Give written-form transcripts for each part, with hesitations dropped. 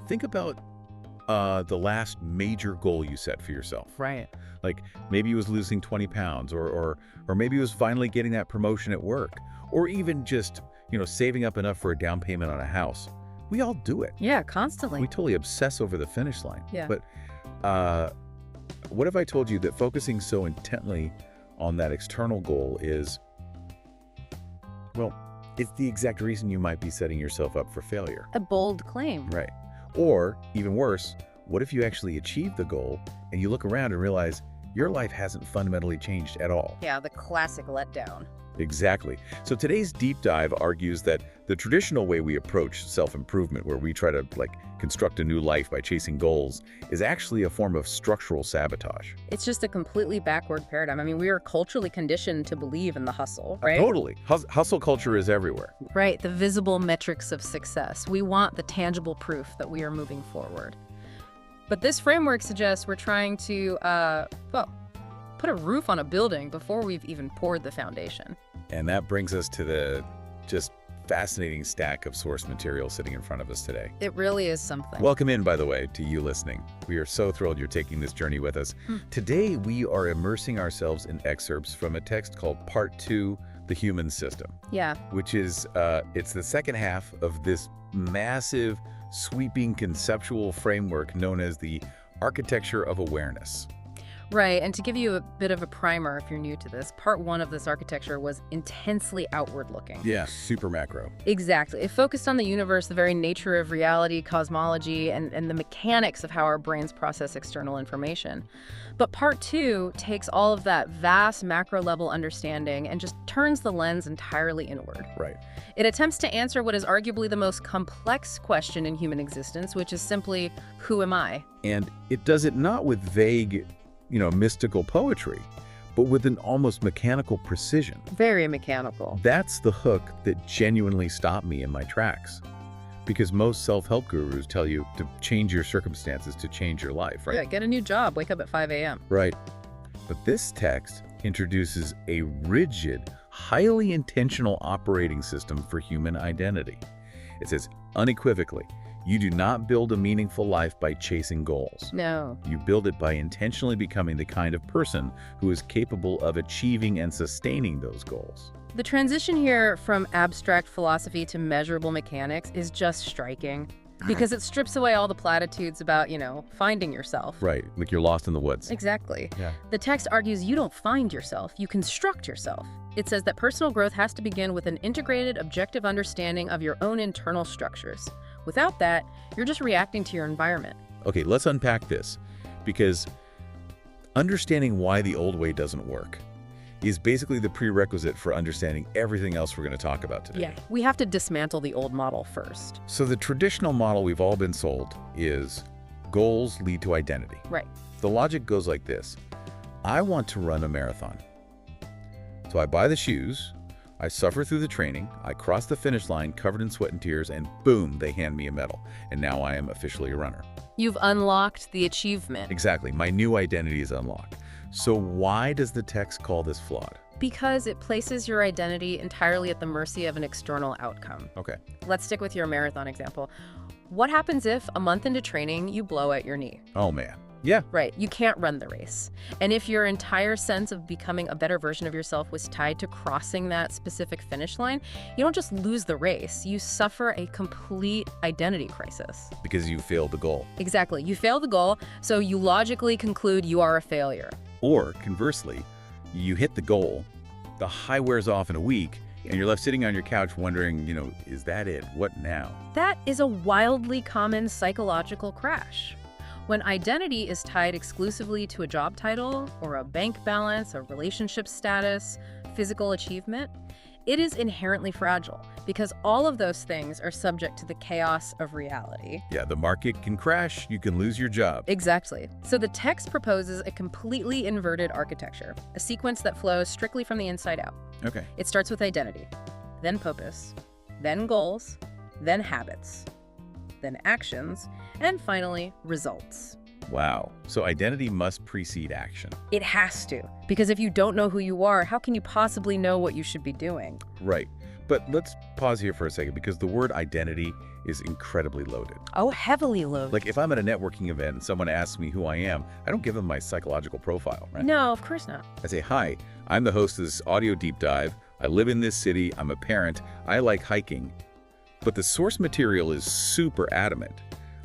think about the last major goal you set for yourself. Right. Like maybe it was losing 20 pounds or maybe it was finally getting that promotion at work or even just, saving up enough for a down payment on a house. We all do it. Yeah, constantly. We totally obsess over the finish line. Yeah. But what if I told you that focusing so intently on that external goal is, well, it's the exact reason you might be setting yourself up for failure. A bold claim. Right. Or, even worse, what if you actually achieve the goal and you look around and realize your life hasn't fundamentally changed at all? Yeah, the classic letdown. Exactly. So today's deep dive argues that the traditional way we approach self-improvement, where we try to construct a new life by chasing goals, is actually a form of structural sabotage. It's just a completely backward paradigm. I mean, we are culturally conditioned to believe in the hustle, right? Totally. Hustle culture is everywhere. Right, the visible metrics of success. We want the tangible proof that we are moving forward. But this framework suggests we're trying to, put a roof on a building before we've even poured the foundation. And that brings us to the just fascinating stack of source material sitting in front of us today. It really is something. Welcome in, by the way, to you listening. We are so thrilled you're taking this journey with us. Today, we are immersing ourselves in excerpts from a text called Part 2, The Human System. Yeah. Which is, it's the second half of this massive, sweeping conceptual framework known as the architecture of awareness. Right, and to give you a bit of a primer if you're new to this, part 1 of this architecture was intensely outward-looking. Yeah, super macro. Exactly. It focused on the universe, the very nature of reality, cosmology, and the mechanics of how our brains process external information. But part 2 takes all of that vast macro-level understanding and just turns the lens entirely inward. Right. It attempts to answer what is arguably the most complex question in human existence, which is simply, who am I? And it does it not with vague, mystical poetry, but with an almost mechanical precision. Very mechanical. That's the hook that genuinely stopped me in my tracks. Because most self-help gurus tell you to change your circumstances to change your life, right? Yeah, get a new job, wake up at 5 a.m. Right. But this text introduces a rigid, highly intentional operating system for human identity. It says unequivocally, you do not build a meaningful life by chasing goals. No. You build it by intentionally becoming the kind of person who is capable of achieving and sustaining those goals. The transition here from abstract philosophy to measurable mechanics is just striking because it strips away all the platitudes about, finding yourself. Right, like you're lost in the woods. Exactly. Yeah. The text argues you don't find yourself, you construct yourself. It says that personal growth has to begin with an integrated, objective understanding of your own internal structures. Without that, you're just reacting to your environment. Okay, let's unpack this, because understanding why the old way doesn't work is basically the prerequisite for understanding everything else we're going to talk about today. Yeah, we have to dismantle the old model first. So the traditional model we've all been sold is goals lead to identity. Right. The logic goes like this. I want to run a marathon. So I buy the shoes, I suffer through the training, I cross the finish line covered in sweat and tears, and boom, they hand me a medal. And now I am officially a runner. You've unlocked the achievement. Exactly. My new identity is unlocked. So why does the text call this flawed? Because it places your identity entirely at the mercy of an external outcome. Okay. Let's stick with your marathon example. What happens if a month into training you blow out your knee? Oh, man. Yeah. Right, you can't run the race. And if your entire sense of becoming a better version of yourself was tied to crossing that specific finish line, you don't just lose the race, you suffer a complete identity crisis. Because you failed the goal. Exactly, you failed the goal, so you logically conclude you are a failure. Or conversely, you hit the goal, the high wears off in a week, and you're left sitting on your couch wondering, is that it? What now? That is a wildly common psychological crash. When identity is tied exclusively to a job title or a bank balance, a relationship status, physical achievement, it is inherently fragile because all of those things are subject to the chaos of reality. Yeah, the market can crash, you can lose your job. Exactly. So the text proposes a completely inverted architecture, a sequence that flows strictly from the inside out. Okay. It starts with identity, then purpose, then goals, then habits, then actions, and finally, results. Wow. So identity must precede action. It has to, because if you don't know who you are, how can you possibly know what you should be doing? Right. But let's pause here for a second because the word identity is incredibly loaded. Oh, heavily loaded. Like if I'm at a networking event and someone asks me who I am, I don't give them my psychological profile, right? No, of course not. I say, hi, I'm the host of this audio deep dive. I live in this city. I'm a parent. I like hiking. But the source material is super adamant.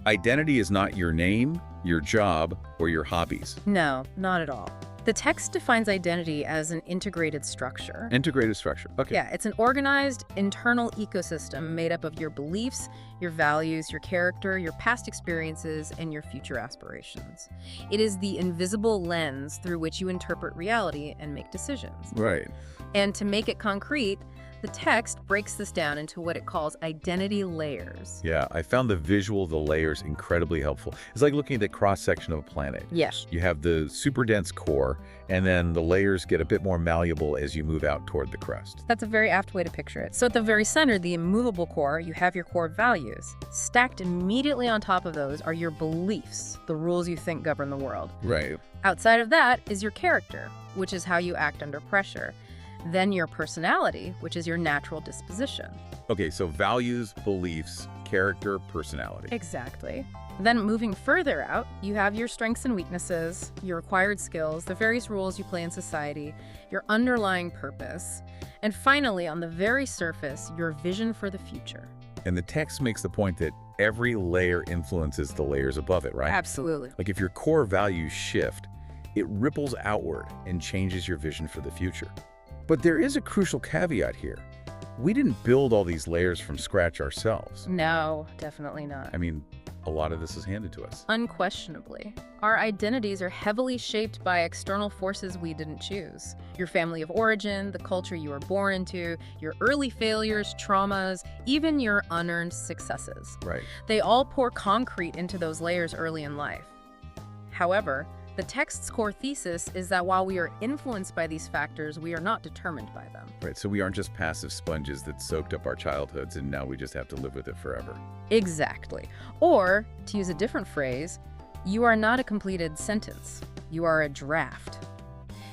Identity is not your name, your job, or your hobbies. No, not at all. The text defines identity as an integrated structure. Integrated structure. Okay. Yeah, it's an organized internal ecosystem made up of your beliefs, your values, your character, your past experiences, and your future aspirations. It is the invisible lens through which you interpret reality and make decisions. Right. And to make it concrete, the text breaks this down into what it calls identity layers. Yeah, I found the visual of the layers incredibly helpful. It's like looking at the cross-section of a planet. Yes. You have the super dense core, and then the layers get a bit more malleable as you move out toward the crust. That's a very apt way to picture it. So at the very center, the immovable core, you have your core values. Stacked immediately on top of those are your beliefs, the rules you think govern the world. Right. Outside of that is your character, which is how you act under pressure. Then your personality, which is your natural disposition. Okay, so values, beliefs, character, personality. Exactly. Then moving further out, you have your strengths and weaknesses, your acquired skills, the various roles you play in society, your underlying purpose, and finally, on the very surface, your vision for the future. And the text makes the point that every layer influences the layers above it, right? Absolutely. Like if your core values shift, it ripples outward and changes your vision for the future. But there is a crucial caveat here. We didn't build all these layers from scratch ourselves. No, definitely not. I mean, a lot of this is handed to us. Unquestionably. Our identities are heavily shaped by external forces we didn't choose. Your family of origin, the culture you were born into, your early failures, traumas, even your unearned successes. Right. They all pour concrete into those layers early in life. However, the text's core thesis is that while we are influenced by these factors, we are not determined by them. Right, so we aren't just passive sponges that soaked up our childhoods and now we just have to live with it forever. Exactly. Or, to use a different phrase, you are not a completed sentence. You are a draft.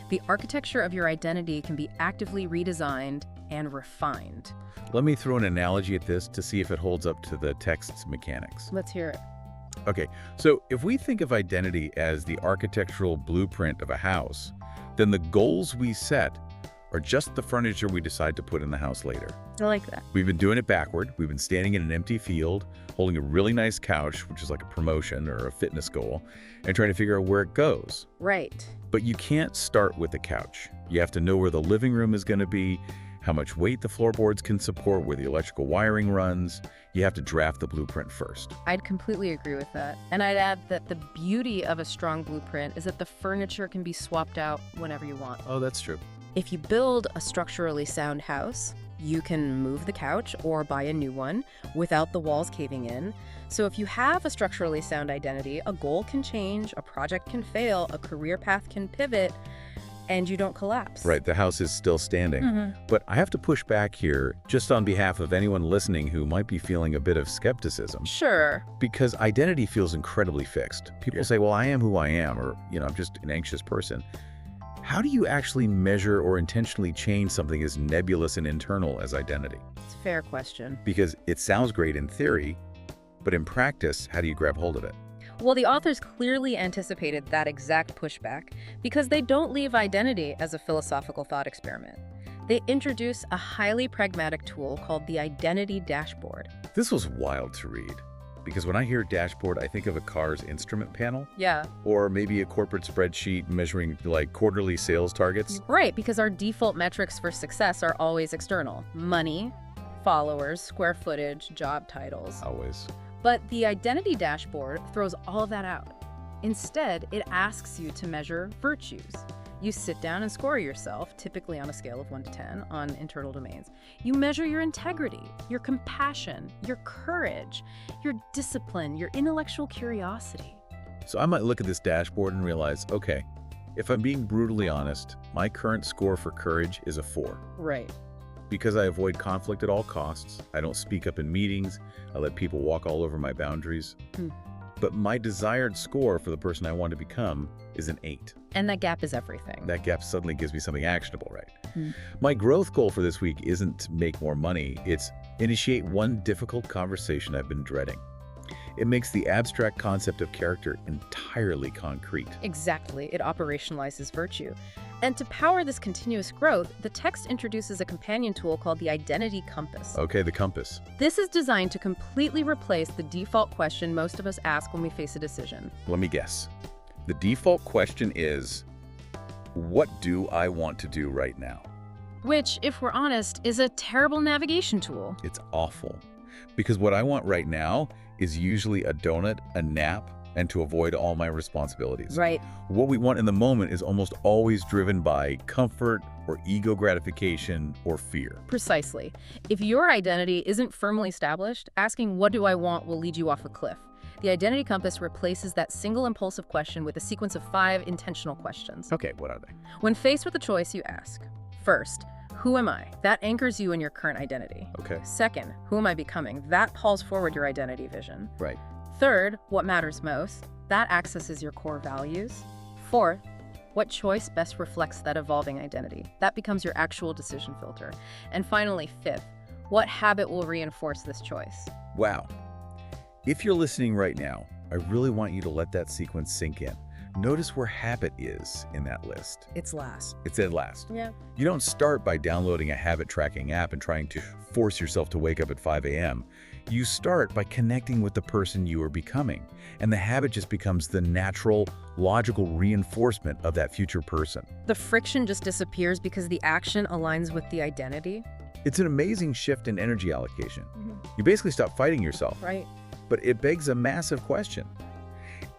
The architecture of your identity can be actively redesigned and refined. Let me throw an analogy at this to see if it holds up to the text's mechanics. Let's hear it. Okay, so if we think of identity as the architectural blueprint of a house, then the goals we set are just the furniture we decide to put in the house later. I like that. We've been doing it backward. We've been standing in an empty field, holding a really nice couch, which is like a promotion or a fitness goal, and trying to figure out where it goes. Right. But you can't start with the couch. You have to know where the living room is going to be, how much weight the floorboards can support, where the electrical wiring runs. You have to draft the blueprint first. I'd completely agree with that. And I'd add that the beauty of a strong blueprint is that the furniture can be swapped out whenever you want. Oh, that's true. If you build a structurally sound house, you can move the couch or buy a new one without the walls caving in. So if you have a structurally sound identity, a goal can change, a project can fail, a career path can pivot, and you don't collapse. Right, the house is still standing. But I have to push back here just on behalf of anyone listening who might be feeling a bit of skepticism. Sure. Because identity feels incredibly fixed. People say, well, I am who I am, or, I'm just an anxious person. How do you actually measure or intentionally change something as nebulous and internal as identity? It's a fair question. Because it sounds great in theory, but in practice, how do you grab hold of it? Well, the authors clearly anticipated that exact pushback because they don't leave identity as a philosophical thought experiment. They introduce a highly pragmatic tool called the Identity Dashboard. This was wild to read. Because when I hear dashboard, I think of a car's instrument panel. Yeah. Or maybe a corporate spreadsheet measuring like quarterly sales targets. Right, because our default metrics for success are always external. Money, followers, square footage, job titles. Always. But the Identity Dashboard throws all of that out. Instead, it asks you to measure virtues. You sit down and score yourself, typically on a scale of 1 to 10, on internal domains. You measure your integrity, your compassion, your courage, your discipline, your intellectual curiosity. So I might look at this dashboard and realize, okay, if I'm being brutally honest, my current score for courage is a 4. Right. Because I avoid conflict at all costs, I don't speak up in meetings, I let people walk all over my boundaries. But my desired score for the person I want to become is an 8. And that gap is everything. That gap suddenly gives me something actionable, right? My growth goal for this week isn't to make more money, it's initiate one difficult conversation I've been dreading. It makes the abstract concept of character entirely concrete. Exactly. It operationalizes virtue. And to power this continuous growth, the text introduces a companion tool called the Identity Compass. Okay, the compass. This is designed to completely replace the default question most of us ask when we face a decision. Let me guess. The default question is, what do I want to do right now? Which, if we're honest, is a terrible navigation tool. It's awful. Because what I want right now is usually a donut, a nap, and to avoid all my responsibilities. Right. What we want in the moment is almost always driven by comfort or ego gratification or fear. Precisely. If your identity isn't firmly established, asking what do I want will lead you off a cliff. The Identity Compass replaces that single impulsive question with a sequence of 5 intentional questions. Okay, what are they? When faced with a choice, you ask, first, who am I? That anchors you in your current identity. Okay. Second, who am I becoming? That pulls forward your identity vision. Right. Third, what matters most? That accesses your core values. Fourth, what choice best reflects that evolving identity? That becomes your actual decision filter. And finally, fifth, what habit will reinforce this choice? Wow. If you're listening right now, I really want you to let that sequence sink in. Notice where habit is in that list. It's last. It's at last. Yeah. You don't start by downloading a habit tracking app and trying to force yourself to wake up at 5 a.m. You start by connecting with the person you are becoming, and the habit just becomes the natural, logical reinforcement of that future person. The friction just disappears because the action aligns with the identity. It's an amazing shift in energy allocation. You basically stop fighting yourself. Right. But it begs a massive question.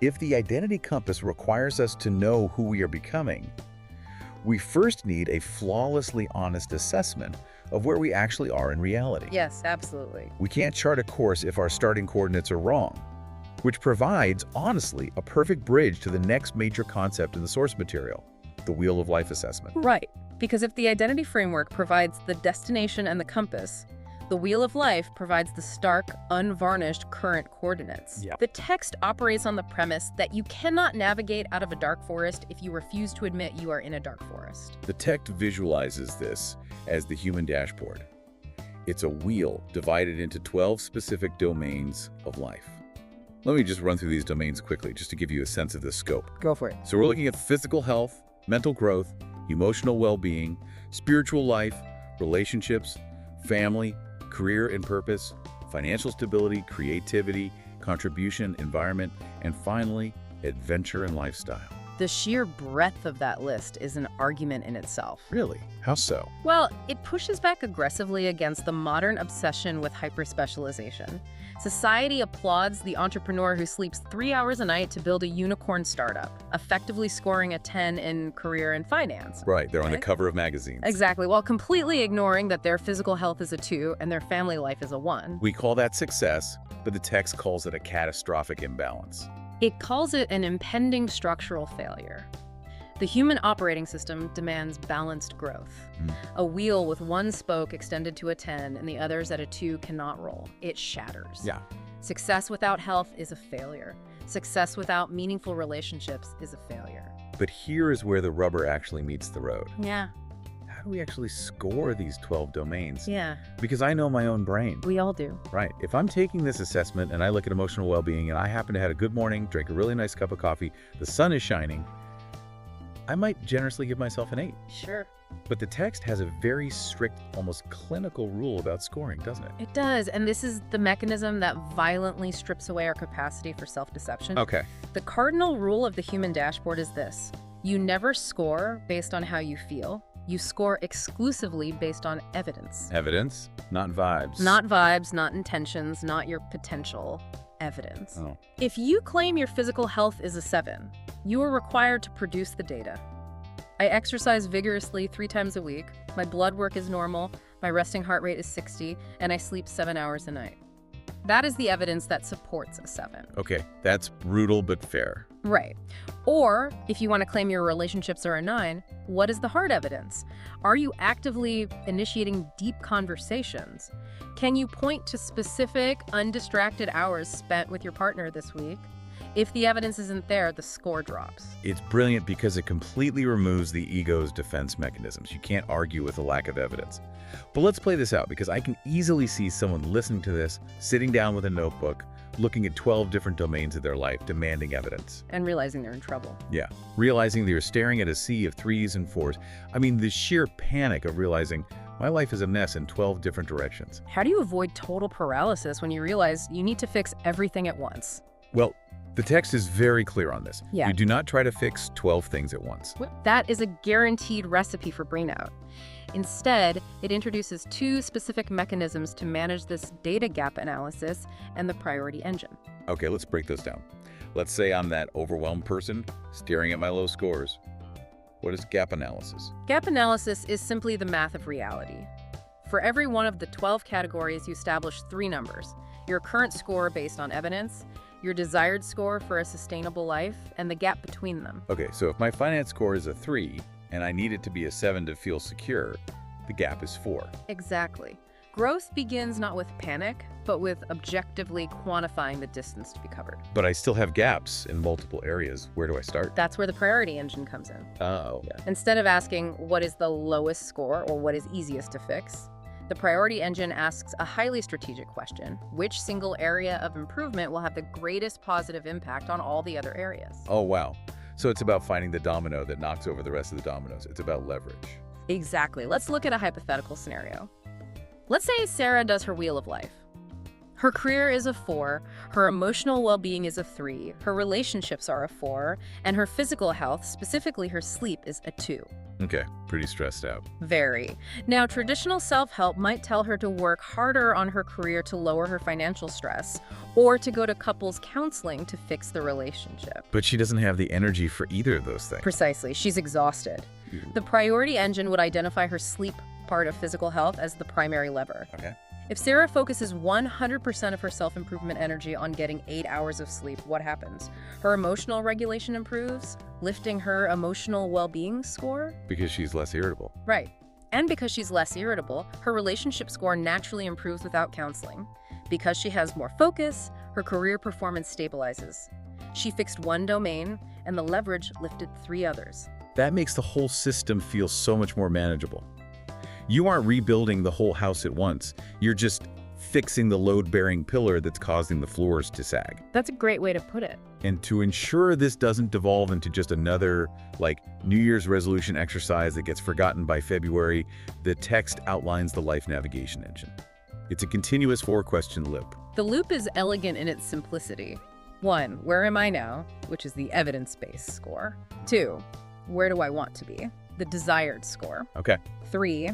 If the identity compass requires us to know who we are becoming, we first need a flawlessly honest assessment of where we actually are in reality. Yes, absolutely. We can't chart a course if our starting coordinates are wrong, which provides, honestly, a perfect bridge to the next major concept in the source material, the Wheel of Life assessment. Right. Because if the identity framework provides the destination and the compass, the Wheel of Life provides the stark, unvarnished current coordinates. Yeah. The text operates on the premise that you cannot navigate out of a dark forest if you refuse to admit you are in a dark forest. The text visualizes this as the human dashboard. It's a wheel divided into 12 specific domains of life. Let me just run through these domains quickly just to give you a sense of the scope. Go for it. So we're looking at physical health, mental growth, emotional well-being, spiritual life, relationships, family, career and purpose, financial stability, creativity, contribution, environment, and finally, adventure and lifestyle. The sheer breadth of that list is an argument in itself. Really? How so? Well, it pushes back aggressively against the modern obsession with hyper-specialization. Society applauds the entrepreneur who sleeps 3 hours a night to build a unicorn startup, effectively scoring a 10 in career and finance. Right, they're on the Right? cover of magazines. Exactly, while completely ignoring that their physical health is a 2 and their family life is a 1. We call that success, but the text calls it a catastrophic imbalance. It calls it an impending structural failure. The human operating system demands balanced growth. A wheel with one spoke extended to a 10 and the others at a 2 cannot roll. It shatters. Yeah. Success without health is a failure. Success without meaningful relationships is a failure. But here is where the rubber actually meets the road. Yeah. How do we actually score these 12 domains? Yeah, Because I know my own brain. we all do. Right. If I'm taking this assessment and I look at emotional well-being and I happen to have a good morning, drank a really nice cup of coffee, the sun is shining, I might generously give myself an 8. Sure. But the text has a very strict, almost clinical rule about scoring, doesn't it? It does, and this is the mechanism that violently strips away our capacity for self-deception. Okay. The cardinal rule of the human dashboard is this: you never score based on how you feel. You score exclusively based on evidence. Evidence, not vibes. Not vibes, not intentions, not your potential. Evidence. Oh. If you claim your physical health is a 7, you are required to produce the data. I exercise vigorously 3 times a week. My blood work is normal. My resting heart rate is 60, and I sleep 7 hours a night. That is the evidence that supports a 7. Okay, that's brutal but fair. Right. Or, if you want to claim your relationships are a 9, what is the hard evidence? Are you actively initiating deep conversations? Can you point to specific, undistracted hours spent with your partner this week? If the evidence isn't there, the score drops. It's brilliant because it completely removes the ego's defense mechanisms. You can't argue with a lack of evidence. But let's play this out, because I can easily see someone listening to this, sitting down with a notebook, looking at 12 different domains of their life, demanding evidence. And realizing they're in trouble. Yeah, realizing they're staring at a sea of 3s and 4s. I mean, the sheer panic of realizing my life is a mess in 12 different directions. How do you avoid total paralysis when you realize you need to fix everything at once? Well, the text is very clear on this. Yeah. You do not try to fix 12 things at once. That is a guaranteed recipe for burnout. Instead, it introduces 2 specific mechanisms to manage this data gap analysis and the priority engine. Okay, let's break those down. Let's say I'm that overwhelmed person staring at my low scores. What is gap analysis? Gap analysis is simply the math of reality. For every one of the 12 categories, you establish 3 numbers: your current score based on evidence, your desired score for a sustainable life, and the gap between them. Okay, so if my finance score is a 3 and I need it to be a 7 to feel secure, the gap is 4. Exactly. Growth begins not with panic, but with objectively quantifying the distance to be covered. But I still have gaps in multiple areas. Where do I start? That's where the priority engine comes in. Oh, yeah. Instead of asking what is the lowest score or what is easiest to fix, the priority engine asks a highly strategic question: which single area of improvement will have the greatest positive impact on all the other areas? Oh, wow. So it's about finding the domino that knocks over the rest of the dominoes. It's about leverage. Exactly. Let's look at a hypothetical scenario. Let's say Sarah does her wheel of life. Her career is a 4, her emotional well-being is a 3, her relationships are a 4, and her physical health, specifically her sleep, is a 2. Okay, pretty stressed out. Very. Now, traditional self-help might tell her to work harder on her career to lower her financial stress, or to go to couples counseling to fix the relationship. But she doesn't have the energy for either of those things. Precisely. She's exhausted. The priority engine would identify her sleep part of physical health as the primary lever. Okay. If Sarah focuses 100% of her self-improvement energy on getting 8 hours of sleep, what happens? Her emotional regulation improves, lifting her emotional well-being score? Because she's less irritable. Right. And because she's less irritable, her relationship score naturally improves without counseling. Because she has more focus, her career performance stabilizes. She fixed one domain, and the leverage lifted 3 others. That makes the whole system feel so much more manageable. You aren't rebuilding the whole house at once. You're just fixing the load-bearing pillar that's causing the floors to sag. That's a great way to put it. And to ensure this doesn't devolve into just another, New Year's resolution exercise that gets forgotten by February, the text outlines the life navigation engine. It's a continuous 4-question loop. The loop is elegant in its simplicity. 1, where am I now? Which is the evidence-based score. 2, where do I want to be? The desired score. Okay. 3,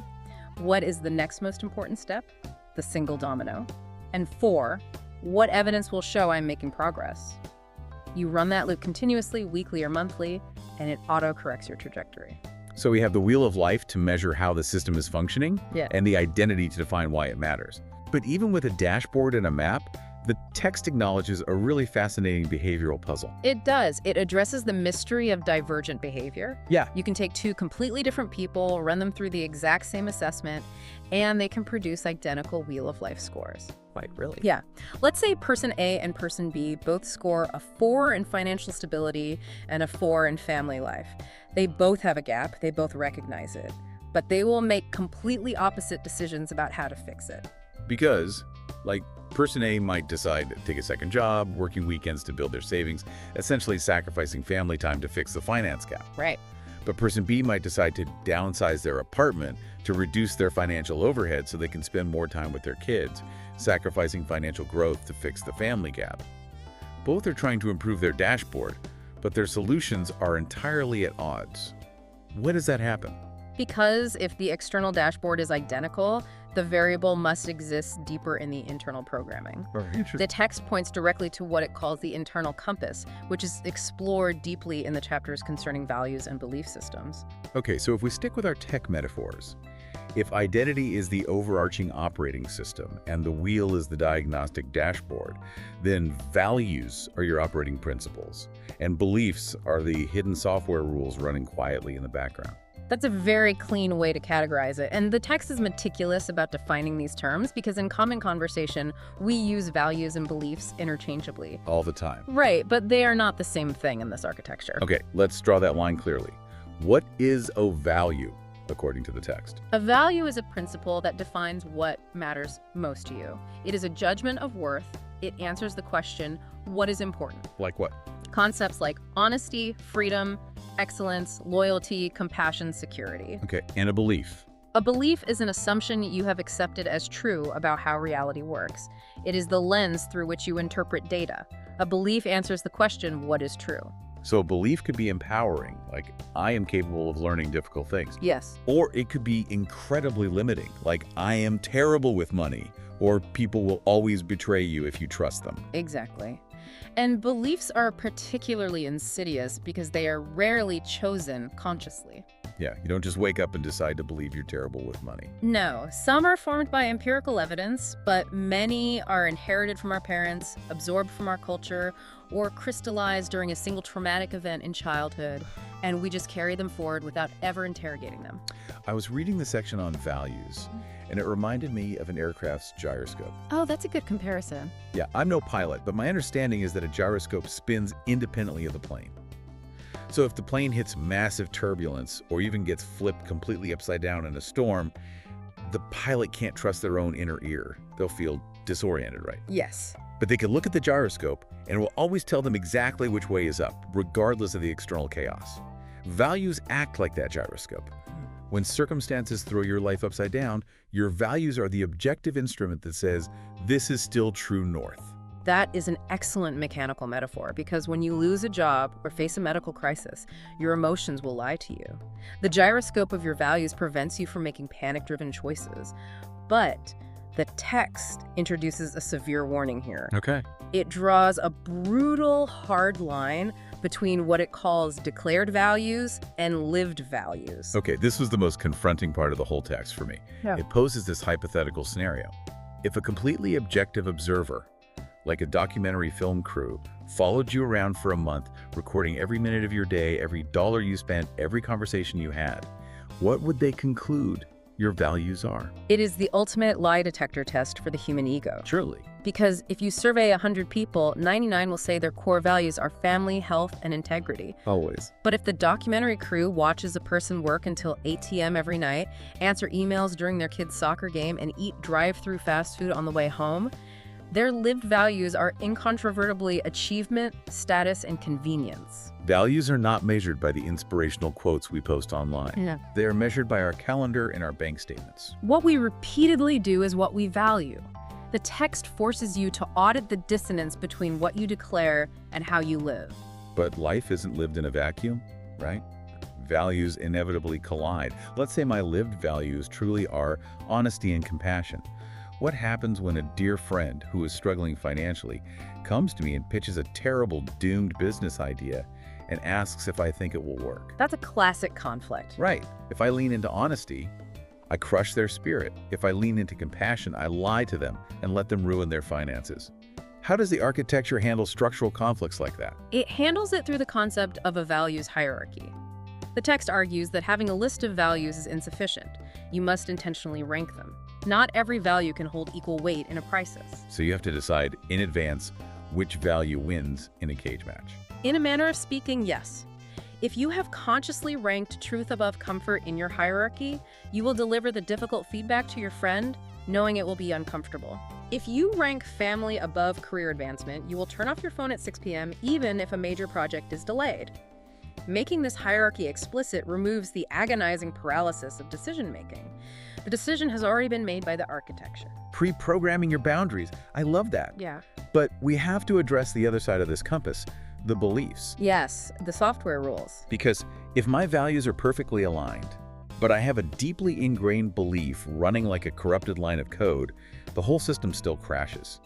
what is the next most important step? The single domino. And 4, what evidence will show I'm making progress? You run that loop continuously, weekly or monthly, and it auto-corrects your trajectory. So we have the wheel of life to measure how the system is functioning, Yeah. and the identity to define why it matters. But even with a dashboard and a map, the text acknowledges a really fascinating behavioral puzzle. It does. It addresses the mystery of divergent behavior. Yeah. You can take 2 completely different people, run them through the exact same assessment, and they can produce identical Wheel of Life scores. Like, really? Yeah. Let's say person A and person B both score a 4 in financial stability and a 4 in family life. They both have a gap. They both recognize it. But they will make completely opposite decisions about how to fix it. Because, person A might decide to take a second job, working weekends to build their savings, essentially sacrificing family time to fix the finance gap. Right. But person B might decide to downsize their apartment to reduce their financial overhead so they can spend more time with their kids, sacrificing financial growth to fix the family gap. Both are trying to improve their dashboard, but their solutions are entirely at odds. When does that happen? Because if the external dashboard is identical, the variable must exist deeper in the internal programming. The text points directly to what it calls the internal compass, which is explored deeply in the chapters concerning values and belief systems. Okay, so if we stick with our tech metaphors, if identity is the overarching operating system and the wheel is the diagnostic dashboard, then values are your operating principles, and beliefs are the hidden software rules running quietly in the background. That's a very clean way to categorize it. And the text is meticulous about defining these terms because in common conversation, we use values and beliefs interchangeably. All the time. Right, but they are not the same thing in this architecture. Okay, let's draw that line clearly. What is a value, according to the text? A value is a principle that defines what matters most to you. It is a judgment of worth. It answers the question, what is important? Like what? Concepts like honesty, freedom, excellence, loyalty, compassion, security. Okay, and a belief. A belief is an assumption you have accepted as true about how reality works. It is the lens through which you interpret data. A belief answers the question, what is true? So a belief could be empowering, like I am capable of learning difficult things. Yes. Or it could be incredibly limiting, like I am terrible with money, or people will always betray you if you trust them. Exactly. And beliefs are particularly insidious because they are rarely chosen consciously. Yeah, you don't just wake up and decide to believe you're terrible with money. No, some are formed by empirical evidence, but many are inherited from our parents, absorbed from our culture, or crystallized during a single traumatic event in childhood, and we just carry them forward without ever interrogating them. I was reading the section on values, and it reminded me of an aircraft's gyroscope. Oh, that's a good comparison. Yeah, I'm no pilot, but my understanding is that a gyroscope spins independently of the plane. So if the plane hits massive turbulence or even gets flipped completely upside down in a storm, the pilot can't trust their own inner ear. They'll feel disoriented, right? Yes. But they can look at the gyroscope and it will always tell them exactly which way is up, regardless of the external chaos. Values act like that gyroscope. When circumstances throw your life upside down, your values are the objective instrument that says, this is still true north. That is an excellent mechanical metaphor because when you lose a job or face a medical crisis, your emotions will lie to you. The gyroscope of your values prevents you from making panic-driven choices. But the text introduces a severe warning here. Okay. It draws a brutal, hard line between what it calls declared values and lived values. Okay, this was the most confronting part of the whole text for me. Yeah. It poses this hypothetical scenario. If a completely objective observer, like a documentary film crew, followed you around for a month, recording every minute of your day, every dollar you spent, every conversation you had, what would they conclude your values are? It is the ultimate lie detector test for the human ego. Surely. Because if you survey 100 people, 99 will say their core values are family, health, and integrity. Always. But if the documentary crew watches a person work until 8 p.m. every night, answer emails during their kid's soccer game, and eat drive-through fast food on the way home, their lived values are incontrovertibly achievement, status, and convenience. Values are not measured by the inspirational quotes we post online. Yeah. They are measured by our calendar and our bank statements. What we repeatedly do is what we value. The text forces you to audit the dissonance between what you declare and how you live. But life isn't lived in a vacuum, right? Values inevitably collide. Let's say my lived values truly are honesty and compassion. What happens when a dear friend who is struggling financially comes to me and pitches a terrible, doomed business idea and asks if I think it will work? That's a classic conflict. Right. If I lean into honesty, I crush their spirit. If I lean into compassion, I lie to them and let them ruin their finances. How does the architecture handle structural conflicts like that? It handles it through the concept of a values hierarchy. The text argues that having a list of values is insufficient. You must intentionally rank them. Not every value can hold equal weight in a crisis. So you have to decide in advance which value wins in a cage match. In a manner of speaking, yes. If you have consciously ranked truth above comfort in your hierarchy, you will deliver the difficult feedback to your friend, knowing it will be uncomfortable. If you rank family above career advancement, you will turn off your phone at 6 p.m. even if a major project is delayed. Making this hierarchy explicit removes the agonizing paralysis of decision-making. The decision has already been made by the architecture. Pre-programming your boundaries. I love that. Yeah. But we have to address the other side of this compass, the beliefs. Yes, the software rules. Because if my values are perfectly aligned, but I have a deeply ingrained belief running like a corrupted line of code, the whole system still crashes.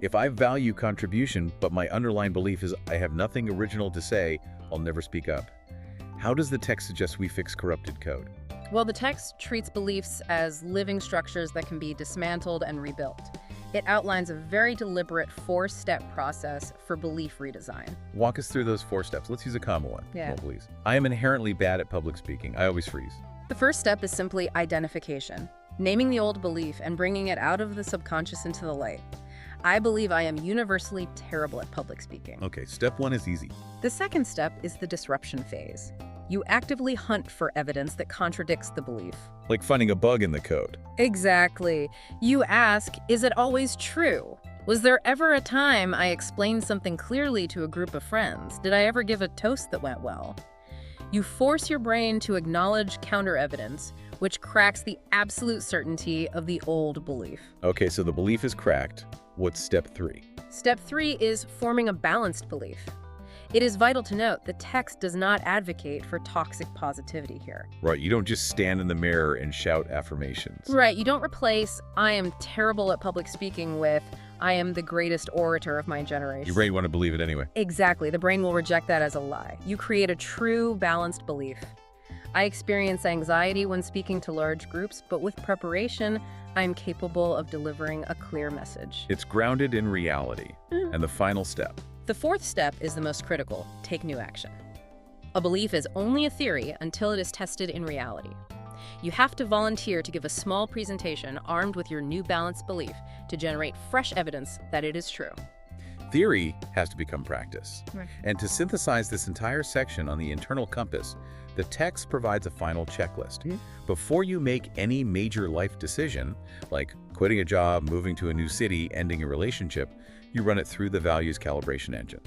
If I value contribution, but my underlying belief is I have nothing original to say, I'll never speak up. How does the text suggest we fix corrupted code? Well, the text treats beliefs as living structures that can be dismantled and rebuilt. It outlines a very deliberate 4-step process for belief redesign. Walk us through those 4 steps. Let's use a common one. Yeah. Oh, please. I am inherently bad at public speaking. I always freeze. The first step is simply identification, naming the old belief and bringing it out of the subconscious into the light. I believe I am universally terrible at public speaking. Okay, step 1 is easy. The second step is the disruption phase. You actively hunt for evidence that contradicts the belief. Like finding a bug in the code. Exactly. You ask, is it always true? Was there ever a time I explained something clearly to a group of friends? Did I ever give a toast that went well? You force your brain to acknowledge counter-evidence, which cracks the absolute certainty of the old belief. Okay, so the belief is cracked. What's step 3? Step 3 is forming a balanced belief. It is vital to note the text does not advocate for toxic positivity here. Right, you don't just stand in the mirror and shout affirmations. Right, you don't replace I am terrible at public speaking with I am the greatest orator of my generation. Your brain want to believe it anyway. Exactly, the brain will reject that as a lie. You create a true balanced belief. I experience anxiety when speaking to large groups, but with preparation, I am capable of delivering a clear message. It's grounded in reality. And the final step. The fourth step is the most critical: take new action. A belief is only a theory until it is tested in reality. You have to volunteer to give a small presentation armed with your new balanced belief to generate fresh evidence that it is true. Theory has to become practice. Right. And to synthesize this entire section on the internal compass, the text provides a final checklist. Before you make any major life decision, like quitting a job, moving to a new city, ending a relationship, you run it through the values calibration engine.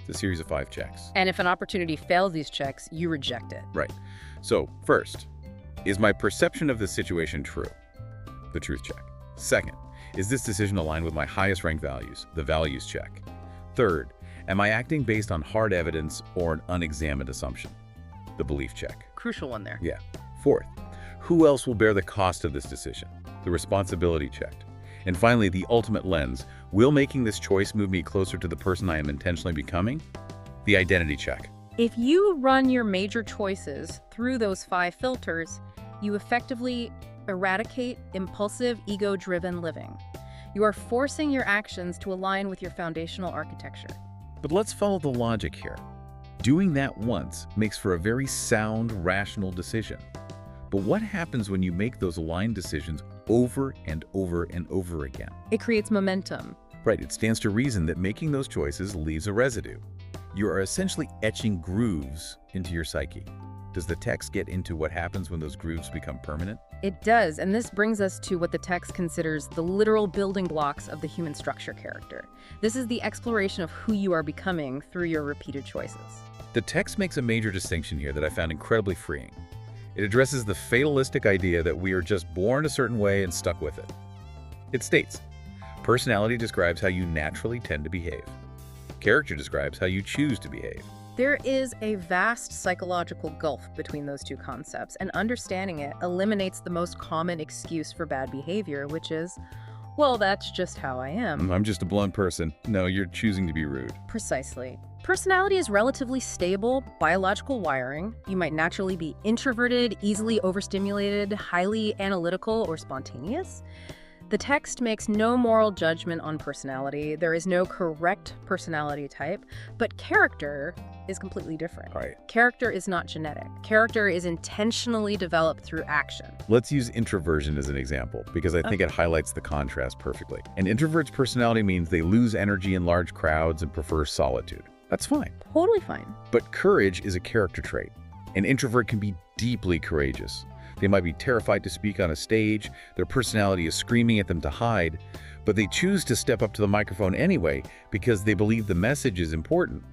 It's a series of 5 checks. And if an opportunity fails these checks, you reject it. Right. So, first, is my perception of this situation true? The truth check. Second, is this decision aligned with my highest ranked values? The values check. Third, am I acting based on hard evidence or an unexamined assumption? The belief check. Crucial one there. Yeah. Fourth, who else will bear the cost of this decision? The responsibility checked. And finally, the ultimate lens. Will making this choice move me closer to the person I am intentionally becoming? The identity check. If you run your major choices through those 5 filters, you effectively eradicate impulsive, ego-driven living. You are forcing your actions to align with your foundational architecture. But let's follow the logic here. Doing that once makes for a very sound, rational decision. But what happens when you make those aligned decisions over and over and over again? It creates momentum. Right, it stands to reason that making those choices leaves a residue. You are essentially etching grooves into your psyche. Does the text get into what happens when those grooves become permanent? It does, and this brings us to what the text considers the literal building blocks of the human structure character. This is the exploration of who you are becoming through your repeated choices. The text makes a major distinction here that I found incredibly freeing. It addresses the fatalistic idea that we are just born a certain way and stuck with it. It states, personality describes how you naturally tend to behave. Character describes how you choose to behave. There is a vast psychological gulf between those two concepts, and understanding it eliminates the most common excuse for bad behavior, which is, well, that's just how I am. I'm just a blunt person. No, you're choosing to be rude. Precisely. Personality is relatively stable biological wiring. You might naturally be introverted, easily overstimulated, highly analytical, or spontaneous. The text makes no moral judgment on personality. There is no correct personality type, but character is completely different. Right. Character is not genetic. Character is intentionally developed through action. Let's use introversion as an example, because I think it highlights the contrast perfectly. An introvert's personality means they lose energy in large crowds and prefer solitude. That's fine. Totally fine. But courage is a character trait. An introvert can be deeply courageous. They might be terrified to speak on a stage, their personality is screaming at them to hide, but they choose to step up to the microphone anyway because they believe the message is important.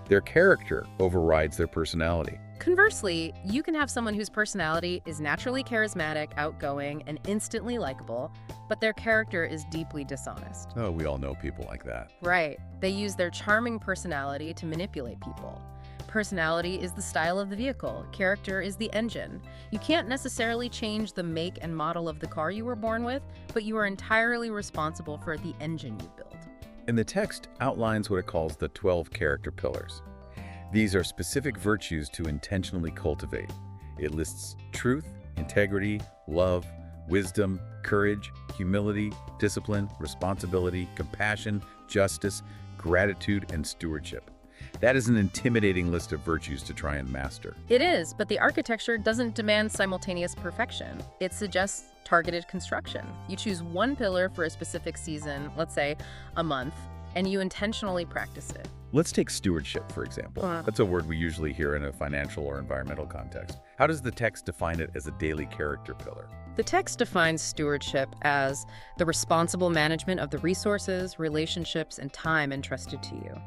Their character overrides their personality. Conversely, you can have someone whose personality is naturally charismatic, outgoing, and instantly likable, but their character is deeply dishonest. Oh, we all know people like that. Right. They use their charming personality to manipulate people. Personality is the style of the vehicle. Character is the engine. You can't necessarily change the make and model of the car you were born with, but you are entirely responsible for the engine you build. And the text outlines what it calls the 12 character pillars. These are specific virtues to intentionally cultivate. It lists truth, integrity, love, wisdom, courage, humility, discipline, responsibility, compassion, justice, gratitude, and stewardship. That is an intimidating list of virtues to try and master. It is, but the architecture doesn't demand simultaneous perfection. It suggests targeted construction. You choose one pillar for a specific season, let's say a month, and you intentionally practice it. Let's take stewardship, for example. That's a word we usually hear in a financial or environmental context. How does the text define it as a daily character pillar? The text defines stewardship as the responsible management of the resources, relationships, and time entrusted to you.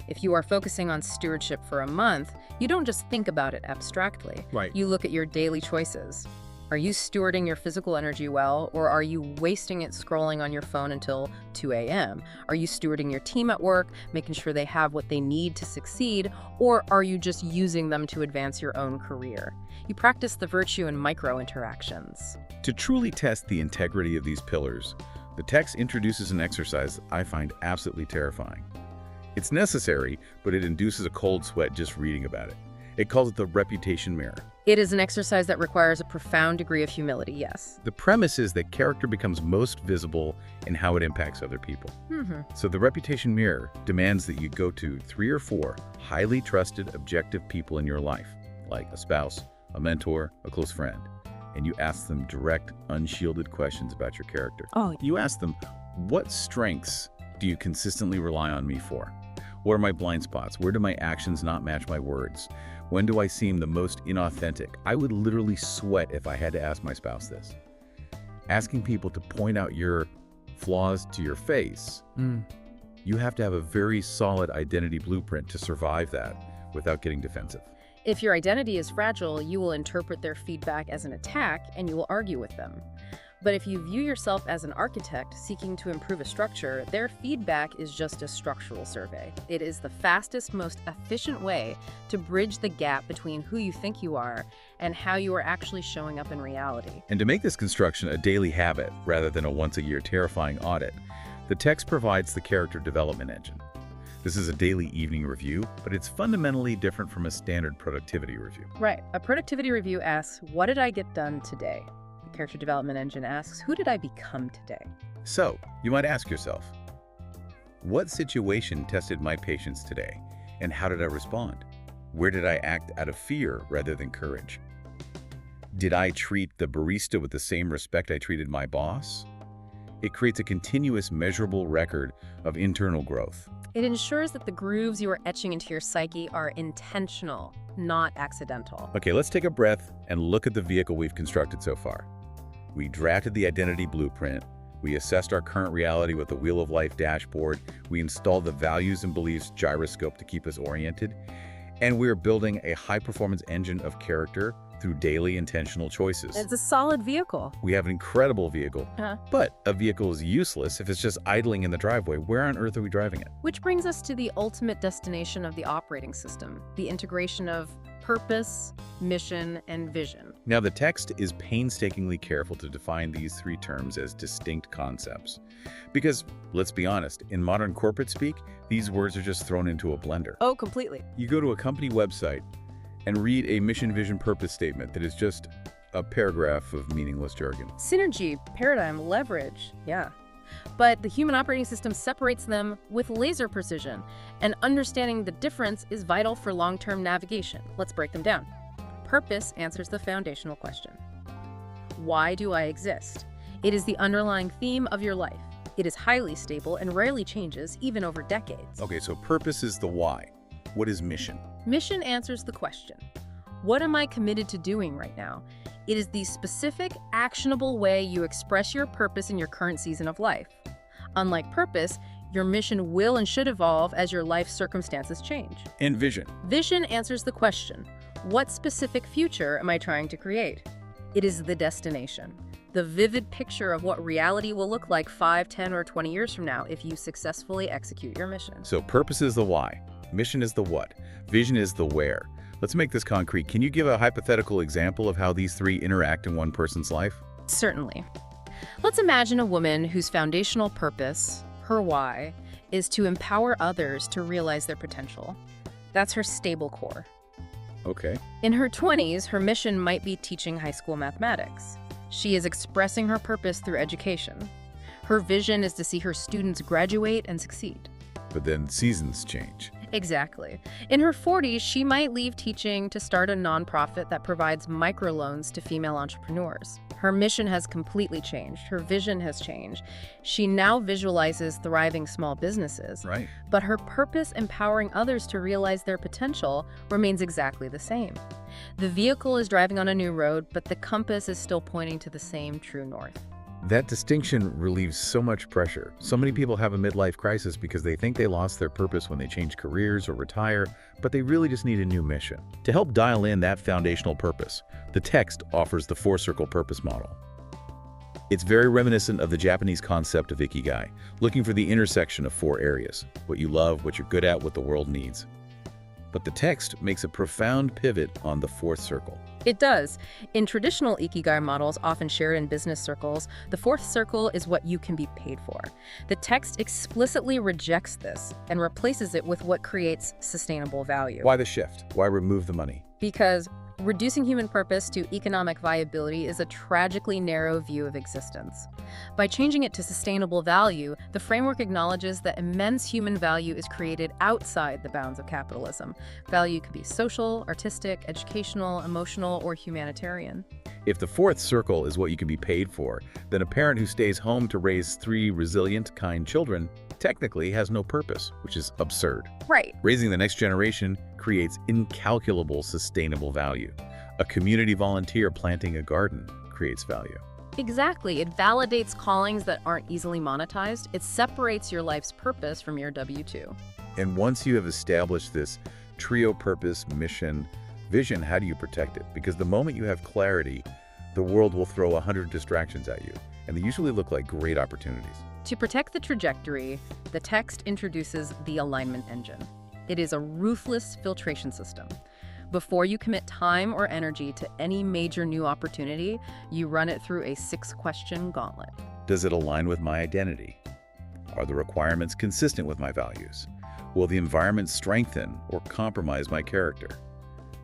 If you are focusing on stewardship for a month, you don't just think about it abstractly. Right. You look at your daily choices. Are you stewarding your physical energy well, or are you wasting it scrolling on your phone until 2 a.m.? Are you stewarding your team at work, making sure they have what they need to succeed, or are you just using them to advance your own career? You practice the virtue in micro-interactions. To truly test the integrity of these pillars, the text introduces an exercise I find absolutely terrifying. It's necessary, but it induces a cold sweat just reading about it. It calls it the reputation mirror. It is an exercise that requires a profound degree of humility, yes. The premise is that character becomes most visible in how it impacts other people. So the reputation mirror demands that you go to 3 or 4 highly trusted, objective people in your life, like a spouse, a mentor, a close friend, and you ask them direct, unshielded questions about your character. You ask them, what strengths do you consistently rely on me for? What are my blind spots? Where do my actions not match my words? When do I seem the most inauthentic? I would literally sweat if I had to ask my spouse this. Asking people to point out your flaws to your face, you have to have a very solid identity blueprint to survive that without getting defensive. If your identity is fragile, you will interpret their feedback as an attack and you will argue with them. But if you view yourself as an architect seeking to improve a structure, their feedback is just a structural survey. It is the fastest, most efficient way to bridge the gap between who you think you are and how you are actually showing up in reality. And to make this construction a daily habit rather than a once-a-year terrifying audit, the text provides the character development engine. This is a daily evening review, but it's fundamentally different from a standard productivity review. Right. A productivity review asks, what did I get done today? The character development engine asks, who did I become today? So, you might ask yourself, what situation tested my patience today, and how did I respond? Where did I act out of fear rather than courage? Did I treat the barista with the same respect I treated my boss? It creates a continuous, measurable record of internal growth. It ensures that the grooves you are etching into your psyche are intentional, not accidental. Okay, let's take a breath and look at the vehicle we've constructed so far. We drafted the identity blueprint, we assessed our current reality with the Wheel of Life dashboard, we installed the values and beliefs gyroscope to keep us oriented, and we're building a high-performance engine of character through daily intentional choices. It's a solid vehicle. We have an incredible vehicle, but a vehicle is useless if it's just idling in the driveway. Where on earth are we driving it? Which brings us to the ultimate destination of the operating system, the integration of purpose, mission, and vision. Now, the text is painstakingly careful to define these 3 terms as distinct concepts. Because, let's be honest, in modern corporate speak, these words are just thrown into a blender. Oh, completely. You go to a company website and read a mission, vision, purpose statement that is just a paragraph of meaningless jargon. Synergy, paradigm, leverage, yeah. But the human operating system separates them with laser precision, and understanding the difference is vital for long-term navigation. Let's break them down. Purpose answers the foundational question. Why do I exist? It is the underlying theme of your life. It is highly stable and rarely changes, even over decades. Okay, so purpose is the why. What is mission? Mission answers the question. What am I committed to doing right now? It is the specific, actionable way you express your purpose in your current season of life. Unlike purpose, your mission will and should evolve as your life circumstances change. And vision. Vision answers the question, what specific future am I trying to create? It is the destination, the vivid picture of what reality will look like 5, 10, or 20 years from now if you successfully execute your mission. So purpose is the why, mission is the what, vision is the where. Let's make this concrete. Can you give a hypothetical example of how these 3 interact in one person's life? Certainly. Let's imagine a woman whose foundational purpose, her why, is to empower others to realize their potential. That's her stable core. Okay. In her 20s, her mission might be teaching high school mathematics. She is expressing her purpose through education. Her vision is to see her students graduate and succeed. But then seasons change. Exactly. In her 40s, she might leave teaching to start a nonprofit that provides microloans to female entrepreneurs. Her mission has completely changed. Her vision has changed. She now visualizes thriving small businesses. Right. But her purpose, empowering others to realize their potential, remains exactly the same. The vehicle is driving on a new road, but the compass is still pointing to the same true north. That distinction relieves so much pressure. So many people have a midlife crisis because they think they lost their purpose when they change careers or retire, but they really just need a new mission. To help dial in that foundational purpose, the text offers the four-circle purpose model. It's very reminiscent of the Japanese concept of ikigai, looking for the intersection of four areas: what you love, what you're good at, what the world needs. But the text makes a profound pivot on the fourth circle. It does. In traditional ikigai models, often shared in business circles, the fourth circle is what you can be paid for. The text explicitly rejects this and replaces it with what creates sustainable value. Why the shift? Why remove the money? Because reducing human purpose to economic viability is a tragically narrow view of existence. By changing it to sustainable value, the framework acknowledges that immense human value is created outside the bounds of capitalism. Value can be social, artistic, educational, emotional, or humanitarian. If the fourth circle is what you can be paid for, then a parent who stays home to raise 3 resilient, kind children technically has no purpose, which is absurd. Right. Raising the next generation creates incalculable sustainable value. A community volunteer planting a garden creates value. Exactly. It validates callings that aren't easily monetized. It separates your life's purpose from your W-2. And once you have established this trio purpose, mission, vision, how do you protect it? Because the moment you have clarity, the world will throw 100 distractions at you, and they usually look like great opportunities. To protect the trajectory, the text introduces the alignment engine. It is a ruthless filtration system. Before you commit time or energy to any major new opportunity, you run it through a 6-question gauntlet. Does it align with my identity? Are the requirements consistent with my values? Will the environment strengthen or compromise my character?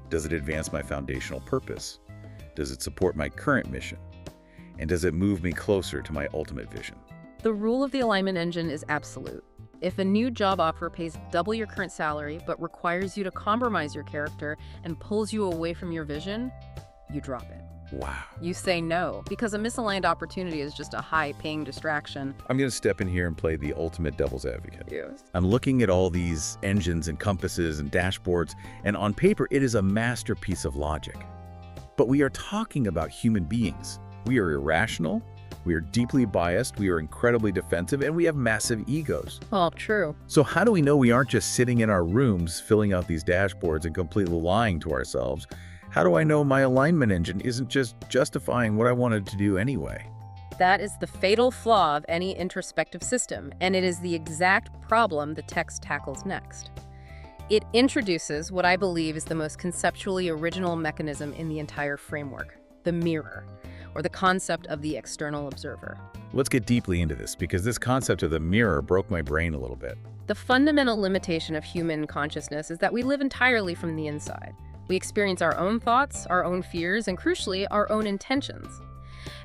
Does it advance my foundational purpose? Does it support my current mission? And does it move me closer to my ultimate vision? The rule of the alignment engine is absolute. If a new job offer pays double your current salary but requires you to compromise your character and pulls you away from your vision, you drop it. Wow. You say no, because a misaligned opportunity is just a high-paying distraction. I'm going to step in here and play the ultimate devil's advocate. Yes. I'm looking at all these engines and compasses and dashboards, and on paper, it is a masterpiece of logic. But we are talking about human beings. We are irrational, we are deeply biased, we are incredibly defensive, and we have massive egos. Well, true. So how do we know we aren't just sitting in our rooms filling out these dashboards and completely lying to ourselves? How do I know my alignment engine isn't just justifying what I wanted to do anyway? That is the fatal flaw of any introspective system, and it is the exact problem the text tackles next. It introduces what I believe is the most conceptually original mechanism in the entire framework, the mirror, or the concept of the external observer. Let's get deeply into this, because this concept of the mirror broke my brain a little bit. The fundamental limitation of human consciousness is that we live entirely from the inside. We experience our own thoughts, our own fears, and crucially, our own intentions.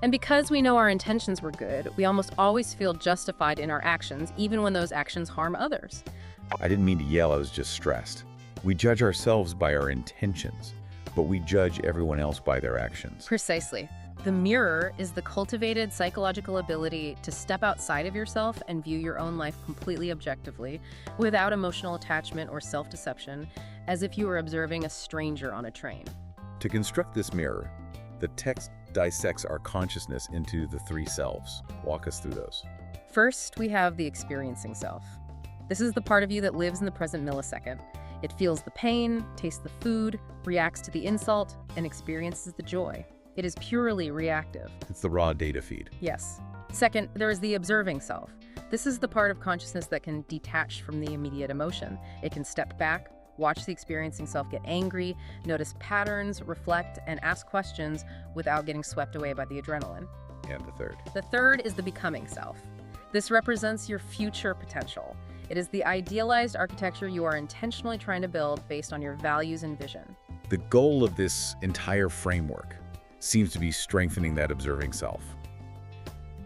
And because we know our intentions were good, we almost always feel justified in our actions, even when those actions harm others. I didn't mean to yell, I was just stressed. We judge ourselves by our intentions, but we judge everyone else by their actions. Precisely. The mirror is the cultivated psychological ability to step outside of yourself and view your own life completely objectively, without emotional attachment or self-deception, as if you were observing a stranger on a train. To construct this mirror, the text dissects our consciousness into the 3 selves. Walk us through those. First, we have the experiencing self. This is the part of you that lives in the present millisecond. It feels the pain, tastes the food, reacts to the insult, and experiences the joy. It is purely reactive. It's the raw data feed. Yes. Second, there is the observing self. This is the part of consciousness that can detach from the immediate emotion. It can step back, watch the experiencing self get angry, notice patterns, reflect, and ask questions without getting swept away by the adrenaline. And the third. The third is the becoming self. This represents your future potential. It is the idealized architecture you are intentionally trying to build based on your values and vision. The goal of this entire framework seems to be strengthening that observing self.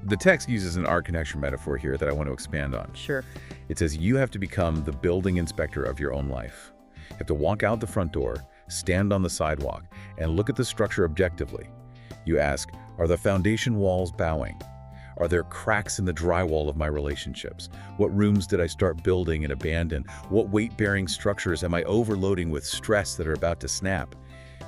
The text uses an art connection metaphor here that I want to expand on. Sure. It says you have to become the building inspector of your own life. You have to walk out the front door, stand on the sidewalk, and look at the structure objectively. You ask, are the foundation walls bowing? Are there cracks in the drywall of my relationships? What rooms did I start building and abandon? What weight-bearing structures am I overloading with stress that are about to snap?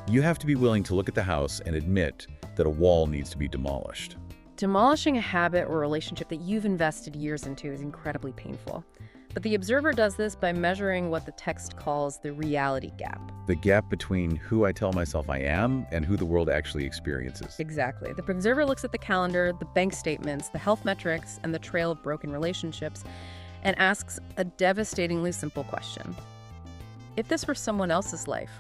You have to be willing to look at the house and admit that a wall needs to be demolished. Demolishing a habit or relationship that you've invested years into is incredibly painful. But the observer does this by measuring what the text calls the reality gap. The gap between who I tell myself I am and who the world actually experiences. Exactly. The observer looks at the calendar, the bank statements, the health metrics, and the trail of broken relationships, and asks a devastatingly simple question. If this were someone else's life,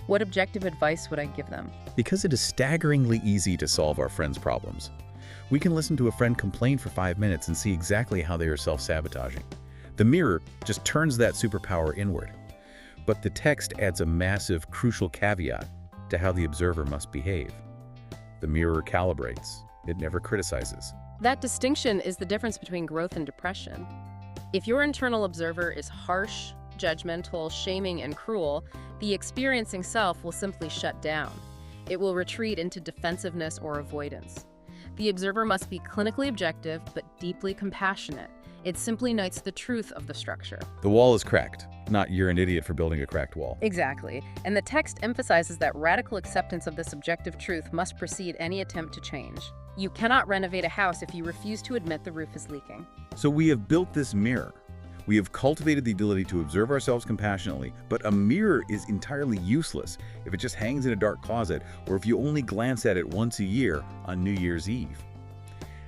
what objective advice would I give them? Because it is staggeringly easy to solve our friends' problems. We can listen to a friend complain for 5 minutes and see exactly how they are self-sabotaging. The mirror just turns that superpower inward. But the text adds a massive, crucial caveat to how the observer must behave. The mirror calibrates. It never criticizes. That distinction is the difference between growth and depression. If your internal observer is harsh, judgmental, shaming, and cruel, the experiencing self will simply shut down. It will retreat into defensiveness or avoidance. The observer must be clinically objective but deeply compassionate. It simply notes the truth of the structure. The wall is cracked, not you're an idiot for building a cracked wall. Exactly. And the text emphasizes that radical acceptance of this objective truth must precede any attempt to change. You cannot renovate a house if you refuse to admit the roof is leaking. So we have built this mirror. We have cultivated the ability to observe ourselves compassionately, but a mirror is entirely useless if it just hangs in a dark closet or if you only glance at it once a year on New Year's Eve.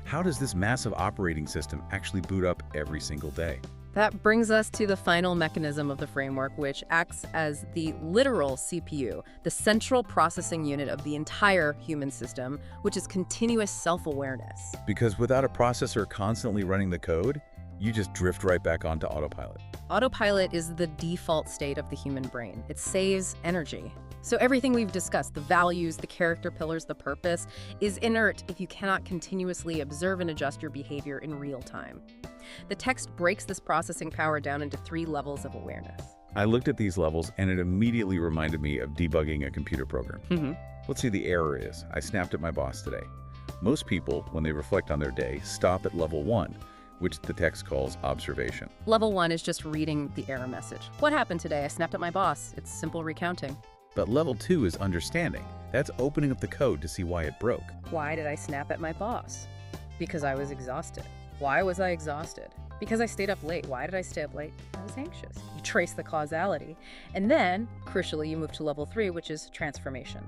How does this massive operating system actually boot up every single day? That brings us to the final mechanism of the framework, which acts as the literal CPU, the central processing unit of the entire human system, which is continuous self-awareness. Because without a processor constantly running the code, you just drift right back onto autopilot. Autopilot is the default state of the human brain. It saves energy. So everything we've discussed, the values, the character pillars, the purpose, is inert if you cannot continuously observe and adjust your behavior in real time. The text breaks this processing power down into 3 levels of awareness. I looked at these levels and it immediately reminded me of debugging a computer program. Let's see the error is. I snapped at my boss today. Most people, when they reflect on their day, stop at level 1, which the text calls observation. Level 1 is just reading the error message. What happened today? I snapped at my boss. It's simple recounting. But level 2 is understanding. That's opening up the code to see why it broke. Why did I snap at my boss? Because I was exhausted. Why was I exhausted? Because I stayed up late. Why did I stay up late? I was anxious. You trace the causality. And then, crucially, you move to level 3, which is transformation.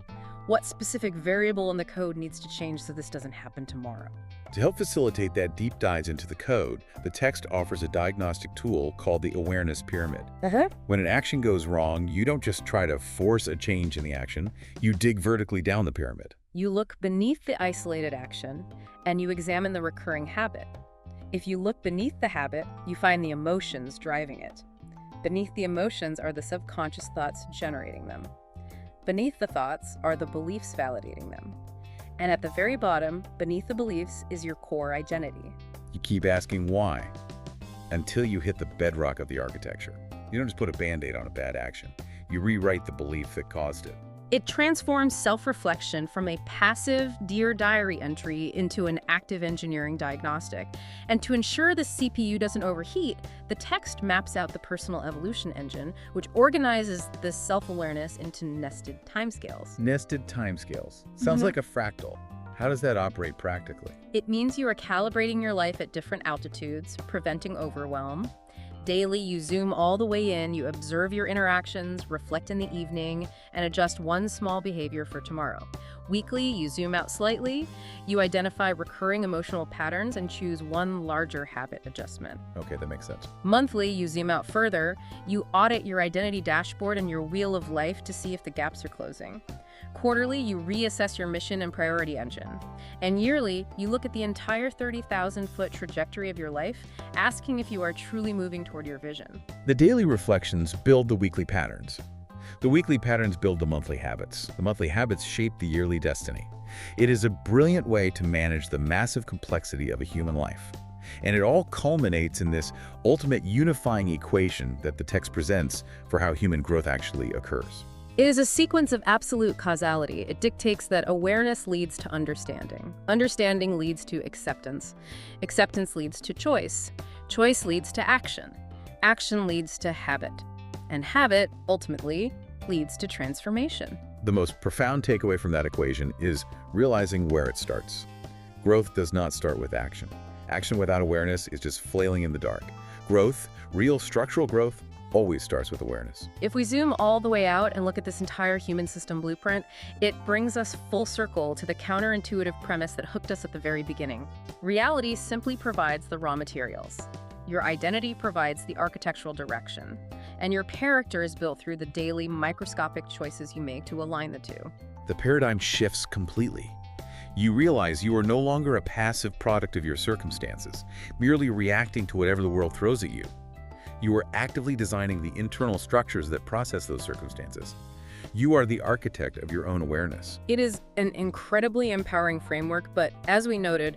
What specific variable in the code needs to change so this doesn't happen tomorrow? To help facilitate that deep dives into the code, the text offers a diagnostic tool called the awareness pyramid. When an action goes wrong, you don't just try to force a change in the action, you dig vertically down the pyramid. You look beneath the isolated action, and you examine the recurring habit. If you look beneath the habit, you find the emotions driving it. Beneath the emotions are the subconscious thoughts generating them. Beneath the thoughts are the beliefs validating them. And at the very bottom, beneath the beliefs, is your core identity. You keep asking why, until you hit the bedrock of the architecture. You don't just put a Band-Aid on a bad action. You rewrite the belief that caused it. It transforms self-reflection from a passive Dear Diary entry into an active engineering diagnostic. And to ensure the CPU doesn't overheat, the text maps out the personal evolution engine, which organizes this self-awareness into nested timescales. Nested timescales. Sounds like a fractal. How does that operate practically? It means you are calibrating your life at different altitudes, preventing overwhelm. Daily, you zoom all the way in, you observe your interactions, reflect in the evening, and adjust one small behavior for tomorrow. Weekly, you zoom out slightly, you identify recurring emotional patterns and choose one larger habit adjustment. Okay, that makes sense. Monthly, you zoom out further, you audit your identity dashboard and your wheel of life to see if the gaps are closing. Quarterly, you reassess your mission and priority engine. And yearly, you look at the entire 30,000-foot trajectory of your life, asking if you are truly moving toward your vision. The daily reflections build the weekly patterns. The weekly patterns build the monthly habits. The monthly habits shape the yearly destiny. It is a brilliant way to manage the massive complexity of a human life. And it all culminates in this ultimate unifying equation that the text presents for how human growth actually occurs. It is a sequence of absolute causality. It dictates that awareness leads to understanding. Understanding leads to acceptance. Acceptance leads to choice. Choice leads to action. Action leads to habit. And habit, ultimately, leads to transformation. The most profound takeaway from that equation is realizing where it starts. Growth does not start with action. Action without awareness is just flailing in the dark. Growth, real structural growth, always starts with awareness. If we zoom all the way out and look at this entire human system blueprint, it brings us full circle to the counterintuitive premise that hooked us at the very beginning. Reality simply provides the raw materials. Your identity provides the architectural direction, and your character is built through the daily microscopic choices you make to align the two. The paradigm shifts completely. You realize you are no longer a passive product of your circumstances, merely reacting to whatever the world throws at you. You are actively designing the internal structures that process those circumstances. You are the architect of your own awareness. It is an incredibly empowering framework, but as we noted,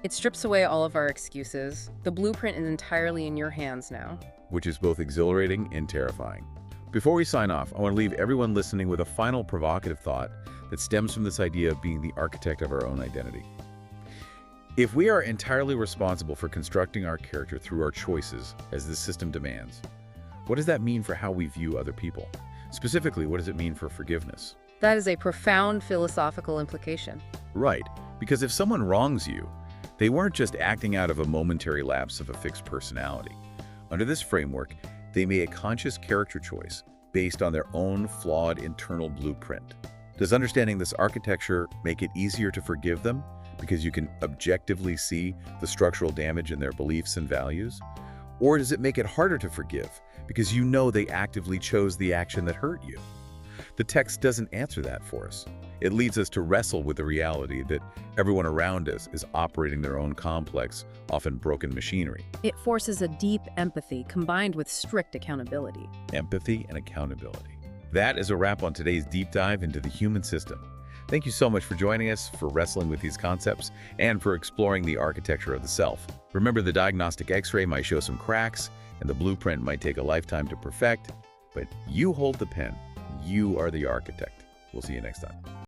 it strips away all of our excuses. The blueprint is entirely in your hands now. Which is both exhilarating and terrifying. Before we sign off, I want to leave everyone listening with a final provocative thought that stems from this idea of being the architect of our own identity. If we are entirely responsible for constructing our character through our choices, as this system demands, what does that mean for how we view other people? Specifically, what does it mean for forgiveness? That is a profound philosophical implication. Right, because if someone wrongs you, they weren't just acting out of a momentary lapse of a fixed personality. Under this framework, they made a conscious character choice based on their own flawed internal blueprint. Does understanding this architecture make it easier to forgive them because you can objectively see the structural damage in their beliefs and values? Or does it make it harder to forgive because you know they actively chose the action that hurt you? The text doesn't answer that for us. It leads us to wrestle with the reality that everyone around us is operating their own complex, often broken machinery. It forces a deep empathy combined with strict accountability. Empathy and accountability. That is a wrap on today's deep dive into the human system. Thank you so much for joining us, for wrestling with these concepts, and for exploring the architecture of the self. Remember, the diagnostic X-ray might show some cracks, and the blueprint might take a lifetime to perfect, but you hold the pen. You are the architect. We'll see you next time.